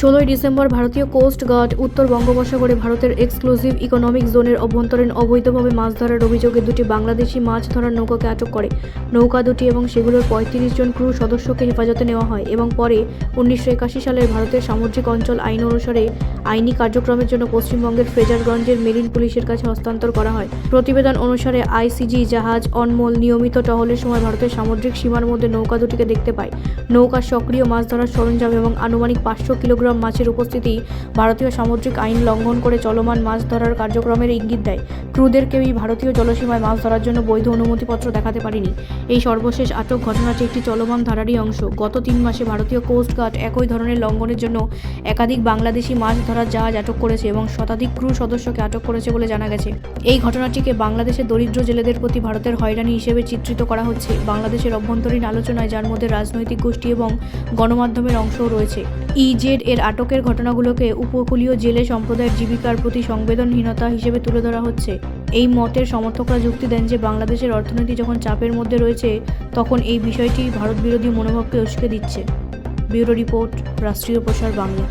16ই December ভারতীয় coast guard উত্তর বঙ্গোপসাগরে ভারতের এক্সক্লুসিভ ইকোনমিক জোনের অভ্যন্তরীণ অবৈধভাবে মাছ ধরার অভিযোগে দুটি বাংলাদেশি মাছ ধরার নৌকাকে আটক করে। নৌকা দুটি এবং সেগুলোর 35 জন ক্রু সদস্যকে হেফাজতে নেওয়া হয় এবং পরে 1981 সালের ভারতের সামুদ্রিক অঞ্চল আইন অনুসারে আইনি কার্যক্রমের জন্য পশ্চিমবঙ্গের ফ্রেজারগঞ্জের মেরিন পুলিশের কাছে হস্তান্তর করা হয়। প্রতিবেদন অনুসারে আইসিজি জাহাজ অনমোল নিয়মিত টহলের সময় ভারতের সামুদ্রিক সীমার মধ্যে নৌকা দুটিকে দেখতে পায়। নৌকার সক্রিয় মাছ ধরার সরঞ্জাম এবং আনুমানিক 500 কিলোগ্রাম মাছের উপস্থিতি ভারতীয় সামুদ্রিক আইন লঙ্ঘন করে চলমান মাছ ধরার কার্যক্রমের ইঙ্গিত দেয়। ক্রুদের কেউই ভারতীয় জলসীমায় মাছ ধরার জন্য বৈধ অনুমতিপত্র দেখাতে পারেনি। এই সর্বশেষ আটক ঘটনাটি একটি চলমান ধারারই অংশ। গত 3 মাসে ভারতীয় কোস্ট গার্ড একই ধরনের লঙ্ঘনের জন্য একাধিক বাংলাদেশি মাছ ধরার জাহাজ আটক করেছে এবং শতাধিক ক্রু সদস্যকে আটক করেছে বলে জানা গেছে। এই ঘটনাটিকে বাংলাদেশের দরিদ্র জেলেদের প্রতি ভারতের হয়রানি হিসেবে চিত্রিত করা হচ্ছে। বাংলাদেশের অভ্যন্তরীণ আলোচনায়, যার মধ্যে রাজনৈতিক গোষ্ঠী এবং গণমাধ্যমের অংশও রয়েছে, ইজেড এর আটকের ঘটনাগুলোকে উপকূলীয় জেলে সম্প্রদায়ের জীবিকার প্রতি সংবেদনহীনতা হিসেবে তুলে ধরা হচ্ছে। এই মতের সমর্থকরা যুক্তি দেন যে বাংলাদেশের অর্থনীতি যখন চাপের মধ্যে রয়েছে তখন এই বিষয়টি ভারত বিরোধী মনোভাবকে উস্কে দিচ্ছে। ব্যুরো রিপোর্ট, রাষ্ট্রীয় প্রসার বাংলা।